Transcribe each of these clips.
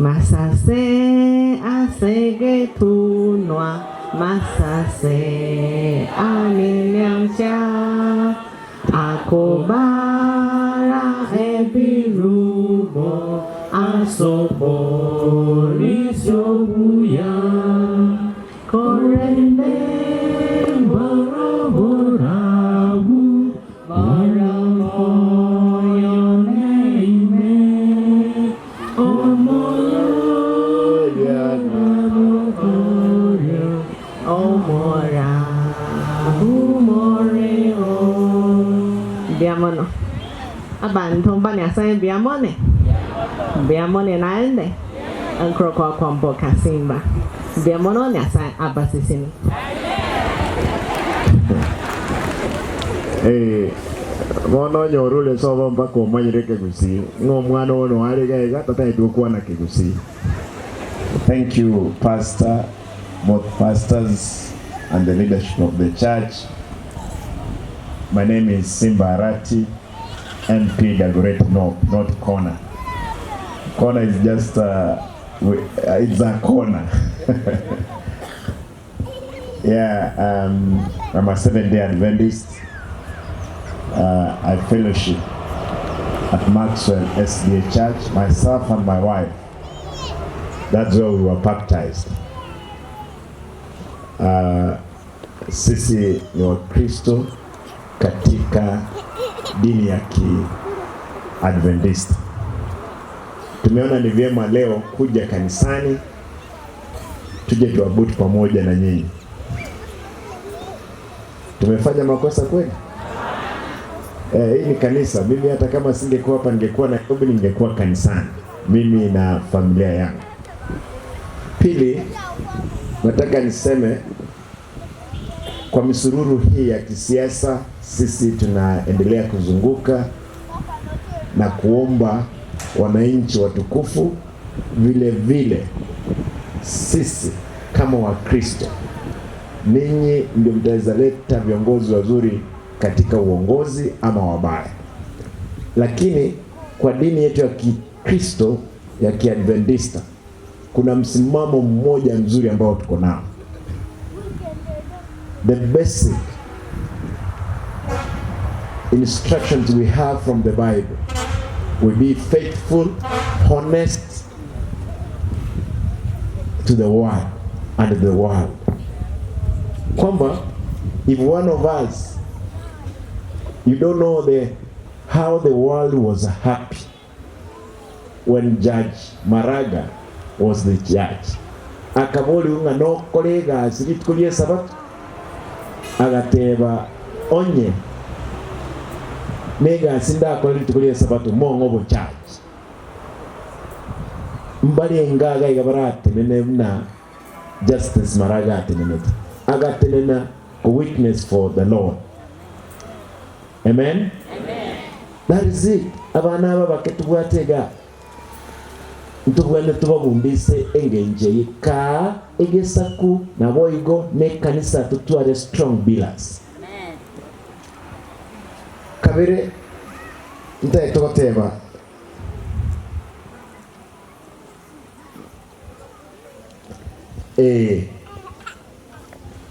Masase asege tunwa masase animyangcha akobara ebirubo asobori sobuya korende baraborabu baramoyoneme Biamono. Aban thong ya saya biamone. Biamone naende. Angkro kwa kwambo ka Simba. Biamono ya saya abasi sini. Mono nyorule sobo mpako manyire kegusi. Ngomwana ono arega ega tata edukwa na kegusi. Thank you, Pastor, both pastors and the leadership of the church. My name is Simba Arati, MP Dagoretti North, not corner. Corner is just, it's a corner. Yeah, I'm a Seventh-day Adventist. I fellowship at Maxwell SDA Church, myself and my wife. That's where we were baptized. Sisi ni Wakristo katika dini ya Ki-Adventist. Tumeona ni vyema leo kuja kanisani tuje tuabudu pamoja na nyinyi. Tumefanya makosa kweli? Hii ni kanisa. Mimi hata kama singekuwa hapa ningekuwa Nairobi, ningekuwa kanisani mimi na familia yangu. Pili, nataka niseme kwa misururu hii ya kisiasa sisi tunaendelea kuzunguka na kuomba wananchi watukufu, vile vile sisi kama Wakristo, ninyi ndio mtaweza leta viongozi wazuri katika uongozi ama wabaya. Lakini kwa dini yetu ya Kikristo ya Kiadventista kuna msimamo mmoja mzuri ambao tuko nao. The basic instructions we have from the Bible will be faithful, honest to the word and the world. Kwamba if one of us, you don't know how the world was happy when Judge Maraga was the judge. Akaboli unga no kolega asiritukulie sabato agateba onye mega sinda akolitukulie sabato mongo bo church mbali ngaga igabarate nena Justice Maraga atenena agatenena a witness for the Lord. Amen. Amen. That is it. Abana aba baketubwatega ntubwene tubabumbise engenje ka egesaku na boigo ne kanisa tutware strong pillars. Amen. Kabere ntaye tokoteba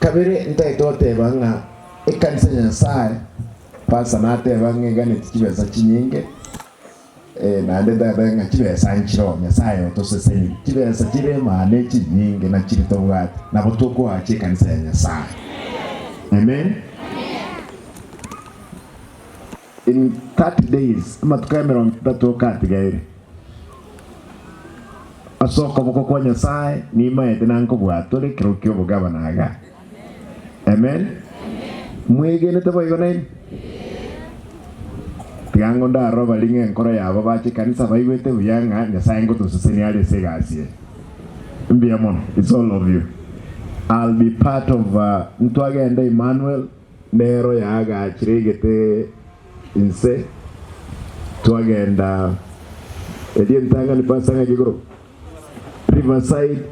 kabere ntaye tokoteba nga ekanisa nyasaye pasa nateba ngegane tikibesa kinyinge na ndenda nga kibesa nchiro nyasaye otosesenyi kibesa kire mane kinyinge na kiritobwati na botoko ache kanisa ya nyasaye. Amen. In 30 days amatukamera ntatoka tigaire asoko boko kwa nyasaye ni maete nanko bwatore kirokyo bugabanaga. Amen. Mwegene tabo igonaini Piango nda roba linge nkoro yabo bachi kanisa baigwete buyanga nyasaye ngo tuseseni ale segasie. Mbiamon, it's all of you. I'll be part of ntwagenda Emmanuel nero yaga achirigete inse twagenda ntanga ni pasanga gigoro Riverside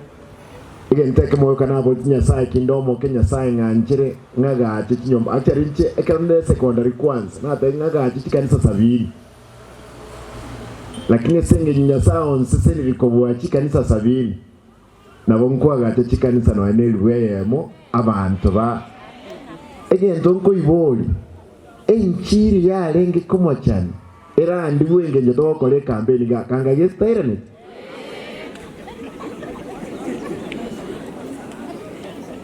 again take mo kana bo nyasaye kindomo kenyasaye nganjire ngaga ati kinyomba acharinche ekalonde secondary kwanza na te ngaga ati kanisa 70 lakini senge nyasa on sese nilikobuwa chikanisa 70 nabo nkwagate chikanisa no enelweyemo abantu ba egento nko iboli enchiri yarenge komo cyane era ndi wenge nje tokore campaign ga kanga gestairane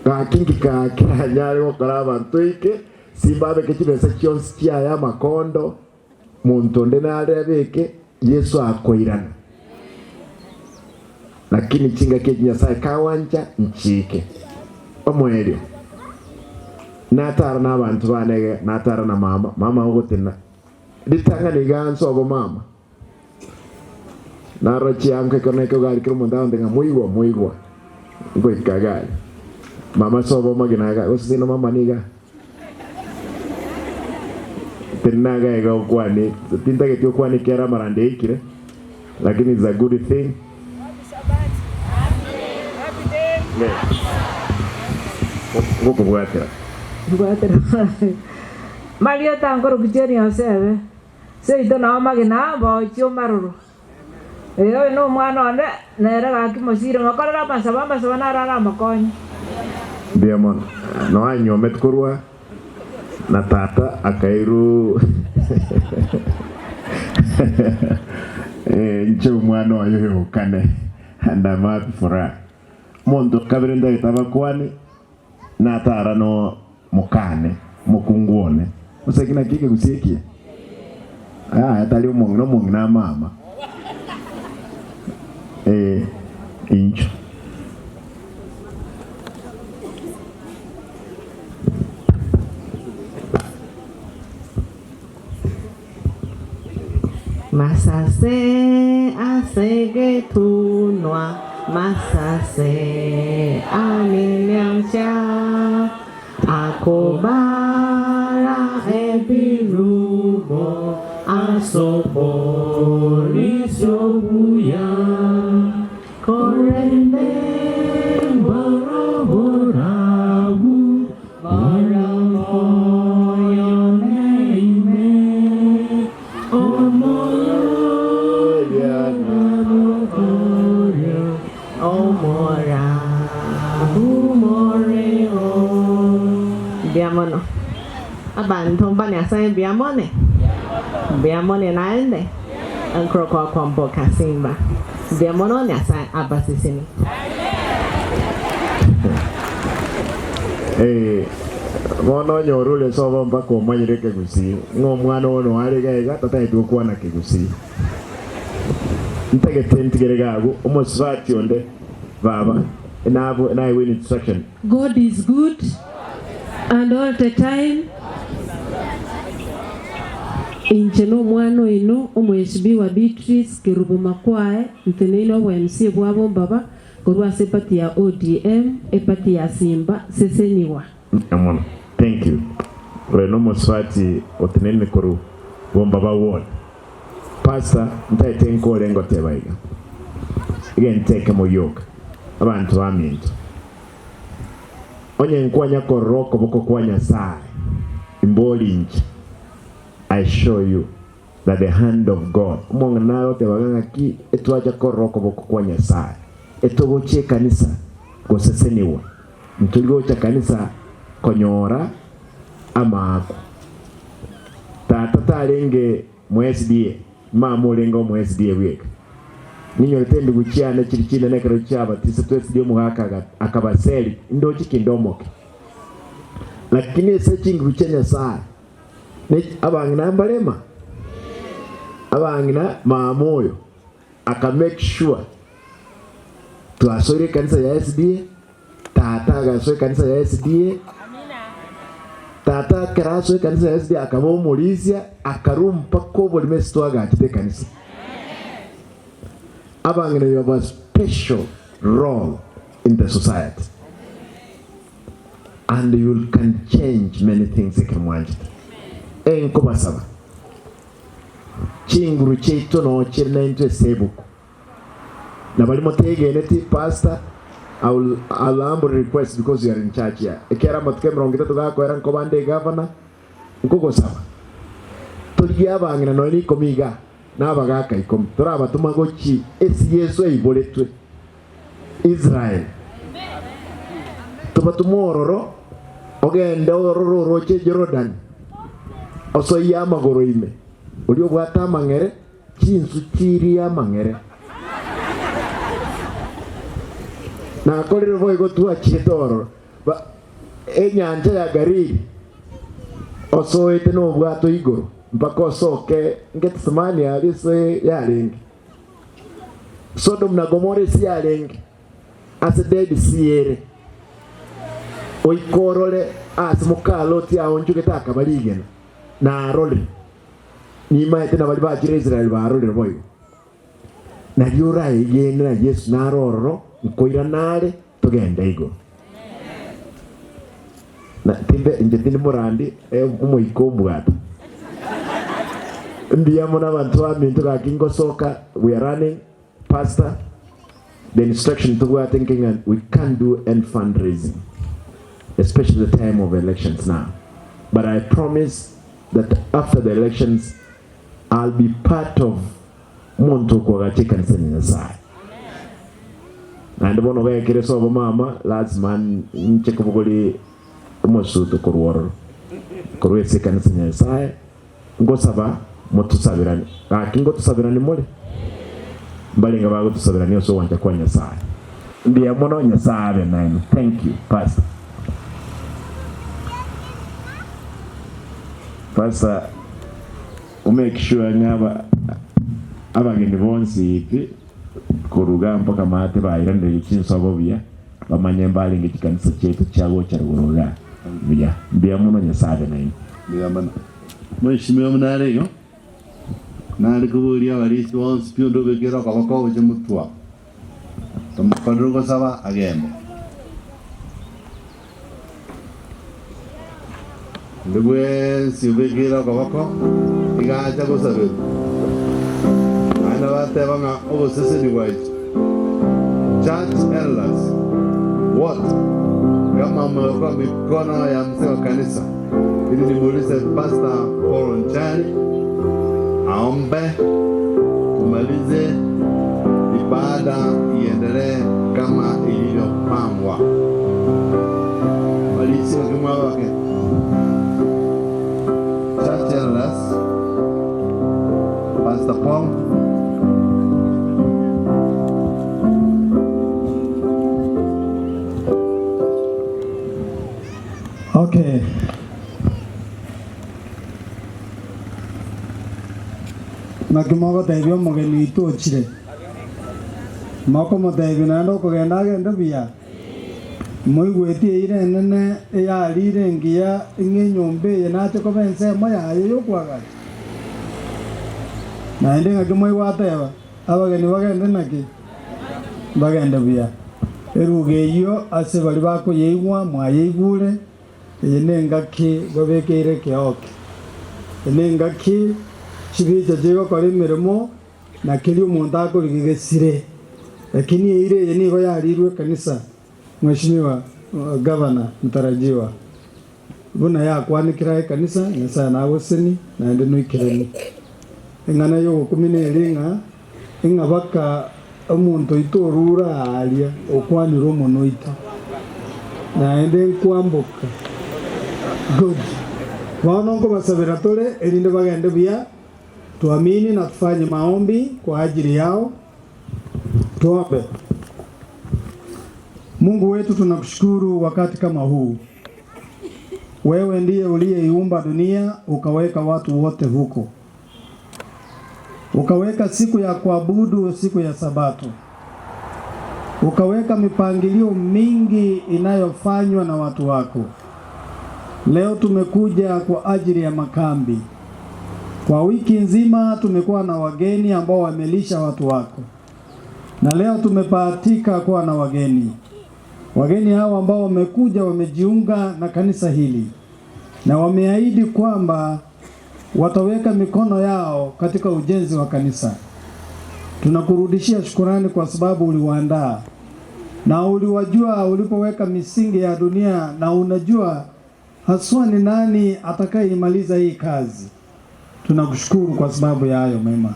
ka kingi ka nyare okora abantu ike Simba beke kibesa kyonsi kya ya makondo muntu ndenare beke Yesu akoirana lakini chinga ke Nyasaye kawanja nchike omwelio natara n'abantu banege natara na mama ugotina ditanga niganso obo mama narochi amke koneko gali krumo ndande nga muigwa ngo ikagali mama sobo Magena ga usino mama niga tenaga ego kwani tinta ke kwani kera marande ikire lakini it's a good thing. Ngoko bwatera Mario tangoro kujeni osebe seito na Magena bo chio maruru eyo no mwana onde nere gakimosire makorera masaba narara makonyi Diamond no anyo metkurwa na tata akairu ncho mwana wayo kane anda mapi fora mondo kabirenda itaba kwani na tara no mukane mukungone usakina kike kusiekie atali umongo na mama incho Masase asege tunwa masase aninyamcha akobara ebirubo asopori sobuya korende boroborabu baramoyoneme Biamono abantu banyasanye biamone naende ankroko kwambo kasimba biamono nyasanye abasisini mono nyorule sobo mpako manyire kegusi ngomwana ono aligaiga tataitu kuwa na kegusi ntege tentigere gagu omosfati onde baba na I win instruction. God is good and all the time. Incheno mwano ino omwesibi wa Beatrice Kirubu Makwae nteneno wa MC bwabo mbaba korwa sepati ya ODM epati ya Simba seseniwa. Amona. Thank you. Reno mosfati otenene koru bombaba won. Pastor ntaite nkole ngotebaiga. Again take mo yoke. Abantu baminto onye nkwanya koroko boko kwanya saa imbolinji I show you that the hand of God umonga nayo te baganga ki etwacha koroko boko kwanya saa etogoche kanisa goseseniwa mtuligocha kanisa konyora amako tata talenge mwesdie mama lengo mwesdie weka ninyo letendi guchiana chirichina nekero chaba tisatwesi dio muhaka akabaseli ndochi kindomoke lakini ese chingu chenya saa ne abangina mbalema abangina maamoyo aka make sure tuasore kanisa ya SDA tata gasore kanisa ya SDA tata keraso kanisa ya SDA akabomulizia akarumpa ko boli mesto agachite kanisa abangina you have a special role in the society and you can change many things ekamwanjita enkobasaba chinguru cheito no chirina into sebuku na bali motegene ti pastor I'll humble request because you are in charge here ekera motke mrongita tugako era nkobande governor nkoko saba toliya bangina no ni komiga n'abagaka ikomi turabatuma goki esi Yesu aiboretwe Israel tubatumororo ogende orororoche Jordan osoya amagoro ime ulio bwata amangere chinsu chiri amangere na kolero boy gotua chitoro ba enyanja ya Galili osoete no bwato igoro mpaka osoke Getsemani alise yalengi Sodom na Gomora si yalengi asededi siere oikorole asimukalo ti aonjuke takabaligena na role ni maite na baliba kire Israel ba role boyo na yura yena Yesu na roro nkoira nale tugenda igo na timbe njetini murandi umuiko bwata ndiamo na bantu amintu ka kingo soka we are running pastor the instruction to go thinking and we can't do any fundraising especially the time of elections now, but I promise that after the elections I'll be part of Monto kwa katika kanisa sasa. And bono ga kireso ba mama last man ncheko bugoli mosuto korworo korwese kanisa sasa ngosaba motusabirani akingo tusabirani mole mbali ngabago tusabirani so wanja kwa nyasa ndiye mono nyasa nine. Thank you pastor. Pastor make sure ngaba abageni bonsi ipi kuruga mpaka mate bayirande yikinso abobya bamanye mbali ngikanisa cyetu cyago cyarugoroga bya mbya muno nyasade nayo biyamana mwishimiye munare yo nari kuburi abarisi bonsi pyondo begera kabako je mutwa tamukarugo saba agenda Luwe sibegera kabako igacha gosabe ana bate banga obosese ni white church elders what kama mko mikono ya mzee wa kanisa ili nimuulize pastor Paul Njani aombe tumalize ibada iendelee kama ilivyopangwa. Malisi wakimwa wake church elders Pastor Paul. Okay. Nakimago tebyo mogeni itochire. Mako motebyo nando kugenda agenda biya. Moigweti ire nene ya rire ngia ing'enyombe yenate ko bense moya yo kwaga. Na ende ngakimoi wateba abageni bagende naki bagenda biya. Erugeyo ase bali bako yeigwa mwayeigure yenengaki babekeire keoke. Enengaki chibija jego kore mirimo na kiri umuntu akorigesire. Lakini ile yeni go yarirwe kanisa. Mheshimiwa Governor mtarajiwa. Buna ya kwanikira kanisa nyasa na woseni na ende nuikireni. Engana yo kumine ringa inga baka umuntu itorura alia okwanira umuntu ito. Na ende kwambuka. Good. Waonongo basabira tole elinde bagende bia tuamini na tufanye maombi kwa ajili yao. Tuombe. Mungu wetu tunakushukuru wakati kama huu. Wewe ndiye uliyeiumba dunia ukaweka watu wote huko. Ukaweka siku ya kuabudu, siku ya Sabato. Ukaweka mipangilio mingi inayofanywa na watu wako. Leo tumekuja kwa ajili ya makambi. Kwa wiki nzima tumekuwa na wageni ambao wamelisha watu wako. Na leo tumebahatika kuwa na wageni. Wageni hao ambao wamekuja wamejiunga na kanisa hili. Na wameahidi kwamba wataweka mikono yao katika ujenzi wa kanisa. Tunakurudishia shukrani kwa sababu uliwaandaa. Na uliwajua ulipoweka misingi ya dunia na unajua haswa ni nani atakayeimaliza hii kazi. Tunakushukuru kwa sababu ya hayo mema.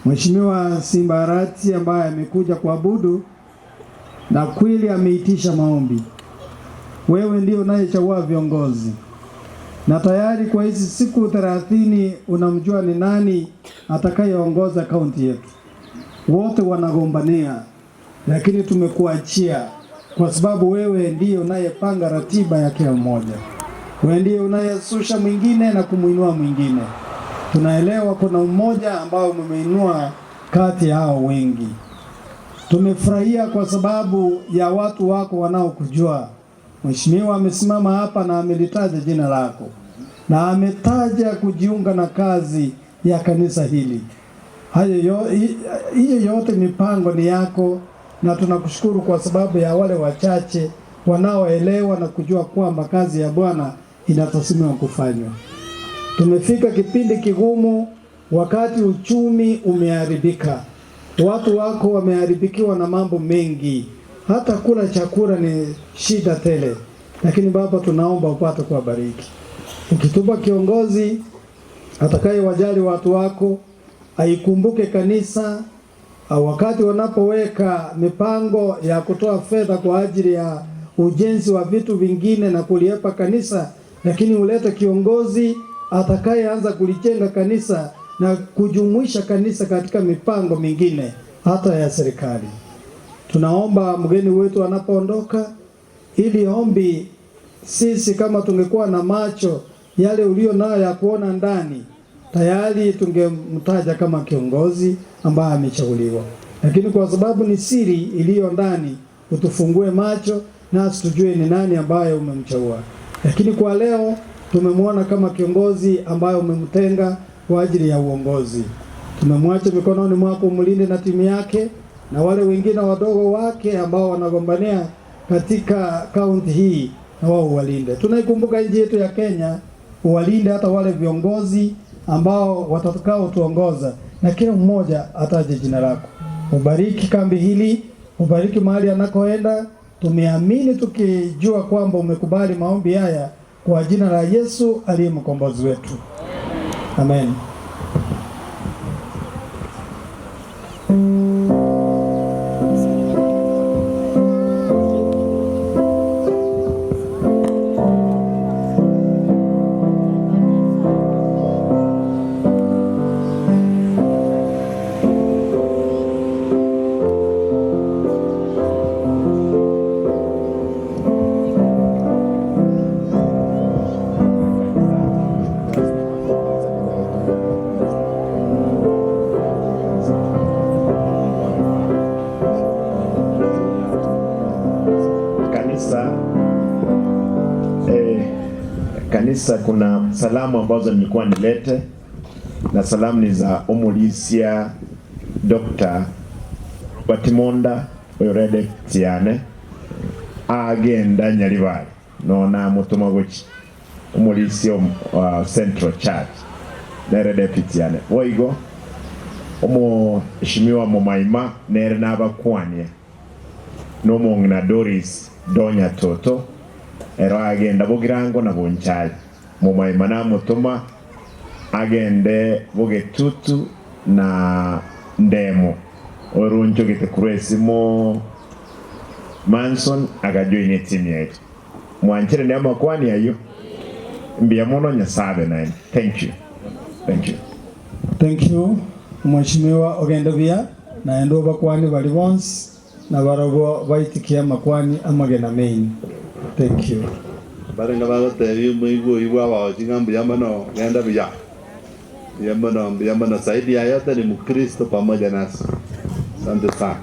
Mheshimiwa Simba Arati ambaye amekuja kuabudu na kweli ameitisha maombi. Wewe ndio unayechagua viongozi. Na tayari kwa hizi siku 30 unamjua ni nani atakayeongoza kaunti yetu. Wote wanagombania, lakini tumekuachia kwa sababu wewe ndiye unayepanga ratiba ya kila mmoja. Wewe ndiye unayesusha mwingine na kumuinua mwingine. Tunaelewa kuna mmoja ambao umeinua kati ya hao wengi. Tumefurahia kwa sababu ya watu wako wanaokujua. Mheshimiwa amesimama hapa na amelitaja jina lako. Na ametaja kujiunga na kazi ya kanisa hili. Hiyo yote mipango ni yako, na tunakushukuru kwa sababu ya wale wachache wanaoelewa na kujua kwamba kazi ya Bwana inatazamiwa kufanywa. Tumefika kipindi kigumu, wakati uchumi umeharibika. Watu wako wameharibikiwa na mambo mengi. Hata kula chakula ni shida tele. Lakini Baba, tunaomba upate kuwabariki. Ukitupa kiongozi atakaye wajali watu wako, aikumbuke kanisa, wakati wanapoweka mipango ya kutoa fedha kwa ajili ya ujenzi wa vitu vingine na kuliepa kanisa, lakini ulete kiongozi atakayeanza kulijenga kanisa na kujumuisha kanisa katika mipango mingine hata ya serikali. Tunaomba mgeni wetu anapoondoka, ili ombi sisi kama tungekuwa na macho yale ulio nayo ya kuona ndani, tayari tungemtaja kama kiongozi ambaye amechaguliwa. Lakini kwa sababu ni siri iliyo ndani, utufungue macho nasi tujue ni nani ambaye umemchagua. Lakini kwa leo tumemwona kama kiongozi ambaye umemtenga kwa ajili ya uongozi. Tumemwacha mikononi mwako, umlinde na timu yake na wale wengine wadogo wake ambao wanagombania katika kaunti hii, na wao uwalinde. Tunaikumbuka nchi yetu ya Kenya, uwalinde hata wale viongozi ambao watakao tuongoza, na kila mmoja ataje jina lako. Ubariki kambi hili, ubariki mahali anakoenda. Tumeamini tukijua kwamba umekubali maombi haya kwa jina la Yesu aliye mkombozi wetu. Amen. Kanisa, kuna salamu ambazo nilikuwa nilete, na salamu ni za Omulisia Dr. Robert Monda Oyorede Tiane agenda Nyalibali nona mutuma gochi Omulisia Central Church nerede Tiane boigo omo shimiwa mu maima nere n'abakwanie no mongna Doris Donya Toto ero agenda bugirango na bonchaji mu maima na mutuma agende bugetutu na ndemo orunjo gite kuresimo Manson agajoine timu yetu mwanchire ndi amakwani ayo mbia mono nyasabe naye. Thank you Mheshimiwa ogenda bia na ndo bakwani bali bonse na barogo baitikia makwani Magena main. Thank you. Barenga bagoteri muigo ibwa baojinga mbiyamano genda bia mbiyamano zaidi ya yote ni Mkristo pamoja nasi. Asante sana.